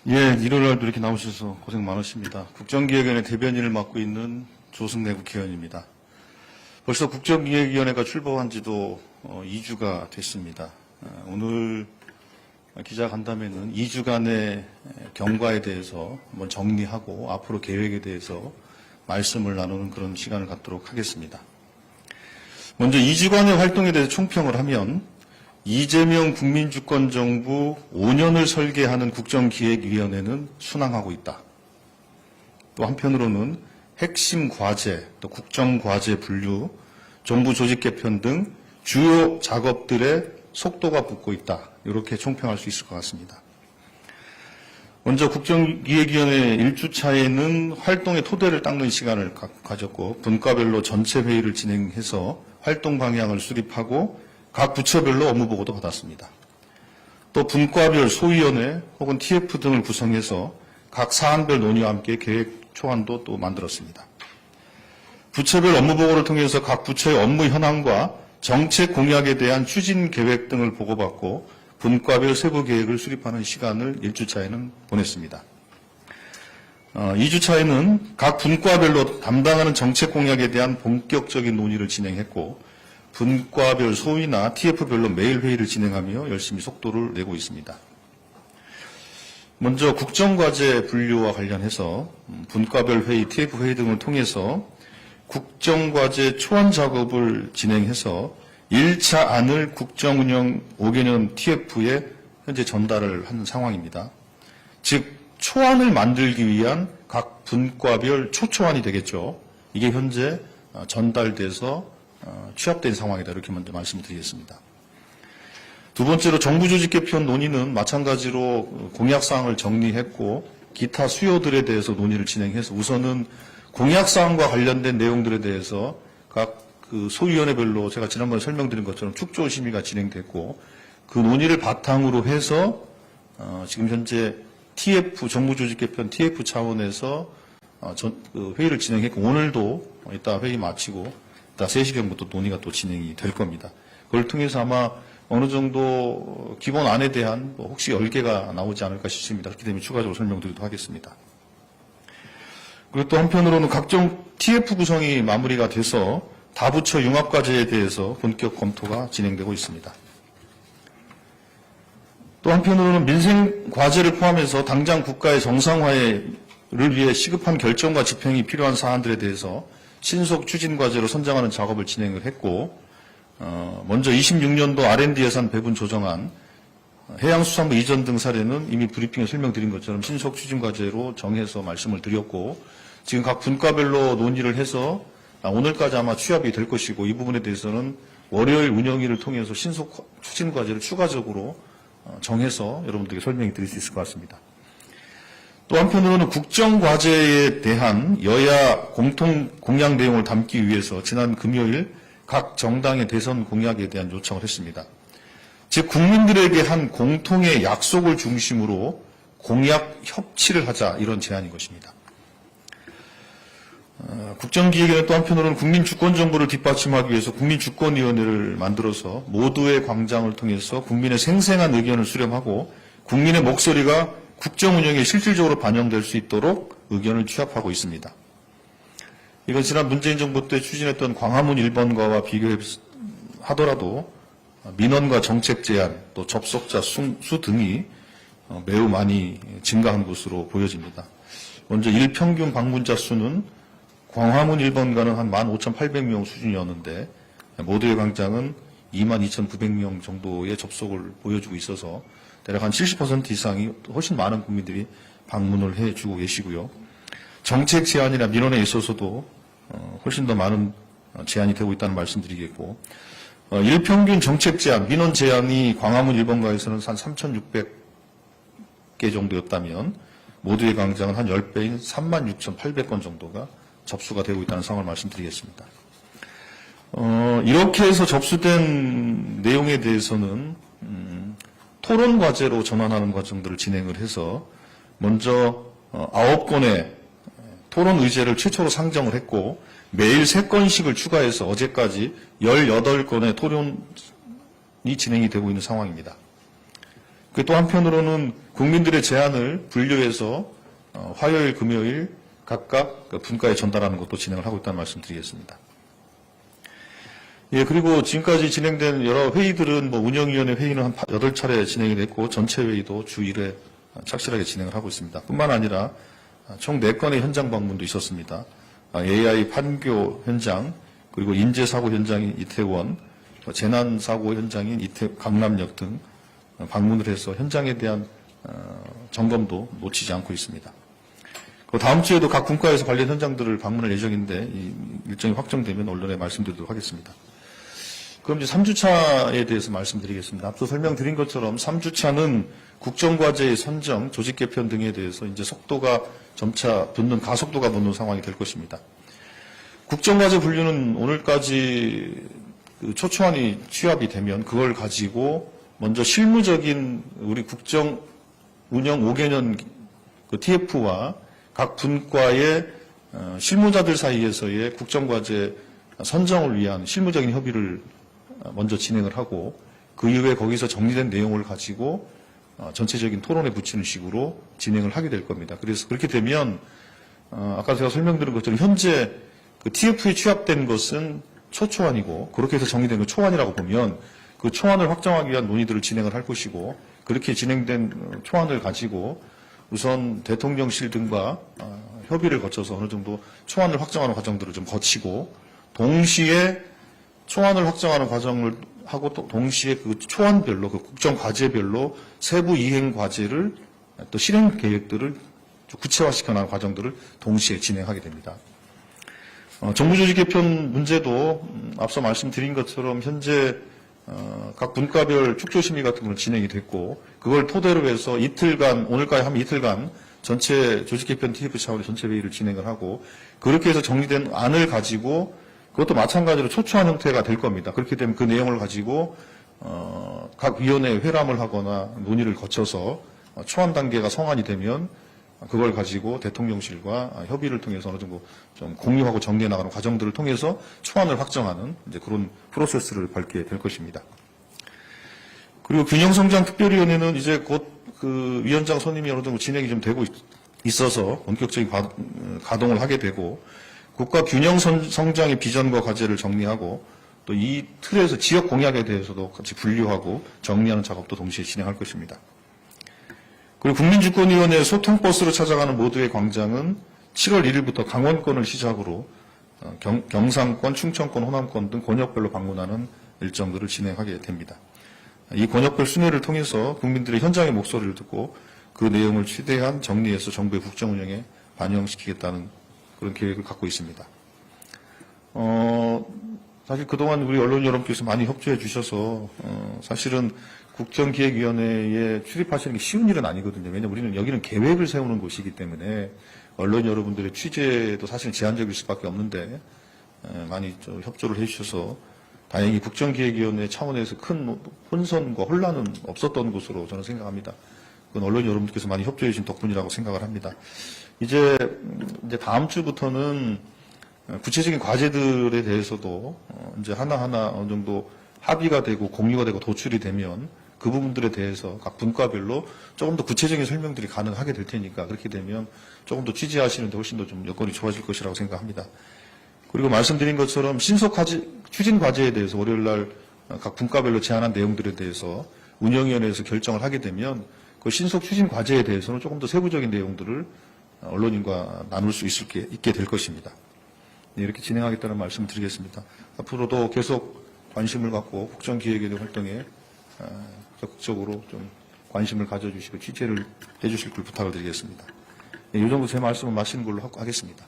예, 일요일날도 이렇게 나오셔서 고생 많으십니다. 국정기획위원회 대변인을 맡고 있는 조승래 국회의원입니다. 벌써 국정기획위원회가 출범한 지도 2주가 됐습니다. 오늘 기자간담회는 2주간의 경과에 대해서 한번 정리하고 앞으로 계획에 대해서 말씀을 나누는 그런 시간을 갖도록 하겠습니다. 먼저 2주간의 활동에 대해서 총평을 하면 이재명 국민주권정부 5년을 설계하는 국정기획위원회는 순항하고 있다. 또 한편으로는 핵심 과제, 또 국정과제 분류, 정부 조직 개편 등 주요 작업들의 속도가 붙고 있다. 이렇게 총평할 수 있을 것 같습니다. 먼저 국정기획위원회 1주차에는 활동의 토대를 닦는 시간을 가졌고 분과별로 전체 회의를 진행해서 활동 방향을 수립하고 각 부처별로 업무 보고도 받았습니다. 또 분과별 소위원회 혹은 TF 등을 구성해서 각 사안별 논의와 함께 계획 초안도 또 만들었습니다. 부처별 업무 보고를 통해서 각 부처의 업무 현황과 정책 공약에 대한 추진 계획 등을 보고받고 분과별 세부 계획을 수립하는 시간을 1주차에는 보냈습니다. 2주차에는 각 분과별로 담당하는 정책 공약에 대한 본격적인 논의를 진행했고 분과별 소위나 TF별로 매일 회의를 진행하며 열심히 속도를 내고 있습니다. 먼저 국정과제 분류와 관련해서 분과별 회의, TF 회의 등을 통해서 국정과제 초안 작업을 진행해서 1차 안을 국정운영 5개년 TF에 현재 전달을 한 상황입니다. 즉 초안을 만들기 위한 각 분과별 초초안이 되겠죠. 이게 현재 전달돼서 취합된 상황이다. 이렇게 먼저 말씀드리겠습니다. 두 번째로 정부 조직 개편 논의는 마찬가지로 공약사항을 정리했고 기타 수요들에 대해서 논의를 진행해서 우선은 공약사항과 관련된 내용들에 대해서 각 그 소위원회별로 제가 지난번에 설명드린 것처럼 축조 심의가 진행됐고 그 논의를 바탕으로 해서 지금 현재 TF 정부 조직 개편 TF 차원에서 회의를 진행했고 오늘도 이따 회의 마치고 이따 3시경부터 논의가 또 진행이 될 겁니다. 그걸 통해서 아마 어느 정도 기본 안에 대한 혹시 열개가 나오지 않을까 싶습니다. 그렇게 되면 추가적으로 설명드리도록 하겠습니다. 그리고 또 한편으로는 각종 TF 구성이 마무리가 돼서 다부처 융합과제에 대해서 본격 검토가 진행되고 있습니다. 또 한편으로는 민생 과제를 포함해서 당장 국가의 정상화를 위해 시급한 결정과 집행이 필요한 사안들에 대해서 신속 추진 과제로 선정하는 작업을 진행을 했고 먼저 26년도 R&D 예산 배분 조정안 해양수산부 이전 등 사례는 이미 브리핑에 설명드린 것처럼 신속 추진 과제로 정해서 말씀을 드렸고 지금 각 분과별로 논의를 해서 오늘까지 아마 취합이 될 것이고 이 부분에 대해서는 월요일 운영일을 통해서 신속 추진 과제를 추가적으로 정해서 여러분들에게 설명해 드릴 수 있을 것 같습니다. 또 한편으로는 국정과제에 대한 여야 공통 공약 내용을 담기 위해서 지난 금요일 각 정당의 대선 공약에 대한 요청을 했습니다. 즉 국민들에게 한 공통의 약속을 중심으로 공약 협치를 하자 이런 제안인 것입니다. 국정기획위는 또 한편으로는 국민주권정부를 뒷받침하기 위해서 국민주권위원회를 만들어서 모두의 광장을 통해서 국민의 생생한 의견을 수렴하고 국민의 목소리가 국정운영에 실질적으로 반영될 수 있도록 의견을 취합하고 있습니다. 이건 지난 문재인 정부 때 추진했던 광화문 1번가와 비교하더라도 민원과 정책 제안, 또 접속자 수 등이 매우 많이 증가한 것으로 보여집니다. 먼저 일평균 방문자 수는 광화문 1번가는 한 15,800명 수준이었는데 모두의 광장은 22,900명 정도의 접속을 보여주고 있어서 대략 한 70% 이상이 훨씬 많은 국민들이 방문을 해주고 계시고요. 정책 제안이나 민원에 있어서도 훨씬 더 많은 제안이 되고 있다는 말씀드리겠고 일평균 정책 제안, 민원 제안이 광화문 1번가에서는 한 3,600개 정도였다면 모두의 광장은 한 10배인 36,800건 정도가 접수가 되고 있다는 상황을 말씀드리겠습니다. 이렇게 해서 접수된 내용에 대해서는 토론 과제로 전환하는 과정들을 진행을 해서 먼저 9건의 토론 의제를 최초로 상정을 했고 매일 3건씩을 추가해서 어제까지 18건의 토론이 진행이 되고 있는 상황입니다. 또 한편으로는 국민들의 제안을 분류해서 화요일, 금요일 각각 분과에 전달하는 것도 진행을 하고 있다는 말씀 드리겠습니다. 예, 그리고 지금까지 진행된 여러 회의들은 운영위원회 회의는 한 8차례 진행이 됐고 전체 회의도 주 1회 착실하게 진행을 하고 있습니다. 뿐만 아니라 총 4건의 현장 방문도 있었습니다. AI 판교 현장, 그리고 인재사고 현장인 이태원, 재난사고 현장인 강남역 등 방문을 해서 현장에 대한 점검도 놓치지 않고 있습니다. 다음 주에도 각 분과에서 관련 현장들을 방문할 예정인데 이 일정이 확정되면 언론에 말씀드리도록 하겠습니다. 그럼 이제 3주차에 대해서 말씀드리겠습니다. 앞서 설명드린 것처럼 3주차는 국정과제의 선정, 조직 개편 등에 대해서 이제 속도가 점차 붙는 가속도가 붙는 상황이 될 것입니다. 국정과제 분류는 오늘까지 초초안이 취합이 되면 그걸 가지고 먼저 실무적인 우리 국정 운영 5개년 TF와 각 분과의 실무자들 사이에서의 국정과제 선정을 위한 실무적인 협의를 먼저 진행을 하고 그 이후에 거기서 정리된 내용을 가지고 전체적인 토론에 붙이는 식으로 진행을 하게 될 겁니다. 그래서 그렇게 되면 아까 제가 설명드린 것처럼 현재 그 TF에 취합된 것은 초초안이고 그렇게 해서 정리된 건 초안이라고 보면 그 초안을 확정하기 위한 논의들을 진행을 할 것이고 그렇게 진행된 초안을 가지고 우선 대통령실 등과 협의를 거쳐서 어느 정도 초안을 확정하는 과정들을 좀 거치고 동시에 초안을 확정하는 과정을 하고 또 동시에 그 초안별로 그 국정 과제별로 세부 이행 과제를 또 실행 계획들을 구체화시켜 나가는 과정들을 동시에 진행하게 됩니다. 정부조직 개편 문제도 앞서 말씀드린 것처럼 현재 각 분과별 축조심의 같은 건 진행이 됐고 그걸 토대로 해서 이틀간 오늘까지 하면 이틀간 전체 조직 개편 TF 차원의 전체 회의를 진행을 하고 그렇게 해서 정리된 안을 가지고 그것도 마찬가지로 초초한 형태가 될 겁니다. 그렇게 되면 그 내용을 가지고 각 위원회에 회람을 하거나 논의를 거쳐서 초안 단계가 성안이 되면 그걸 가지고 대통령실과 협의를 통해서 어느 정도 좀 공유하고 정리해 나가는 과정들을 통해서 초안을 확정하는 이제 그런 프로세스를 밟게 될 것입니다. 그리고 균형성장특별위원회는 이제 곧 그 위원장 선임이 어느 정도 진행이 좀 되고 있어서 본격적인 가동을 하게 되고 국가 균형 성장의 비전과 과제를 정리하고 또 이 틀에서 지역 공약에 대해서도 같이 분류하고 정리하는 작업도 동시에 진행할 것입니다. 그리고 국민주권위원회 소통버스로 찾아가는 모두의 광장은 7월 1일부터 강원권을 시작으로 경상권, 충청권, 호남권 등 권역별로 방문하는 일정들을 진행하게 됩니다. 이 권역별 순회를 통해서 국민들의 현장의 목소리를 듣고 그 내용을 최대한 정리해서 정부의 국정 운영에 반영시키겠다는 그런 계획을 갖고 있습니다. 사실 그동안 우리 언론 여러분께서 많이 협조해 주셔서 사실은 국정기획위원회에 출입하시는 게 쉬운 일은 아니거든요. 왜냐하면 우리는 여기는 계획을 세우는 곳이기 때문에 언론 여러분들의 취재도 사실 제한적일 수밖에 없는데 많이 좀 협조를 해 주셔서 다행히 국정기획위원회 차원에서 큰 혼선과 혼란은 없었던 것으로 저는 생각합니다. 그건 언론 여러분들께서 많이 협조해 주신 덕분이라고 생각을 합니다. 이제 다음 주부터는 구체적인 과제들에 대해서도 이제 하나하나 어느 정도 합의가 되고 공유가 되고 도출이 되면 그 부분들에 대해서 각 분과별로 조금 더 구체적인 설명들이 가능하게 될 테니까 그렇게 되면 조금 더 취재하시는데 훨씬 더 좀 여건이 좋아질 것이라고 생각합니다. 그리고 말씀드린 것처럼 신속 추진 과제에 대해서 월요일 날 각 분과별로 제안한 내용들에 대해서 운영위원회에서 결정을 하게 되면 그 신속 추진 과제에 대해서는 조금 더 세부적인 내용들을 언론인과 나눌 수 있게 될 것입니다. 네, 이렇게 진행하겠다는 말씀을 드리겠습니다. 앞으로도 계속 관심을 갖고 국정기획위원회 활동에 적극적으로 좀 관심을 가져주시고 취재를 해주실 걸 부탁을 드리겠습니다. 네, 이 정도 제 말씀을 마치는 걸로 하겠습니다.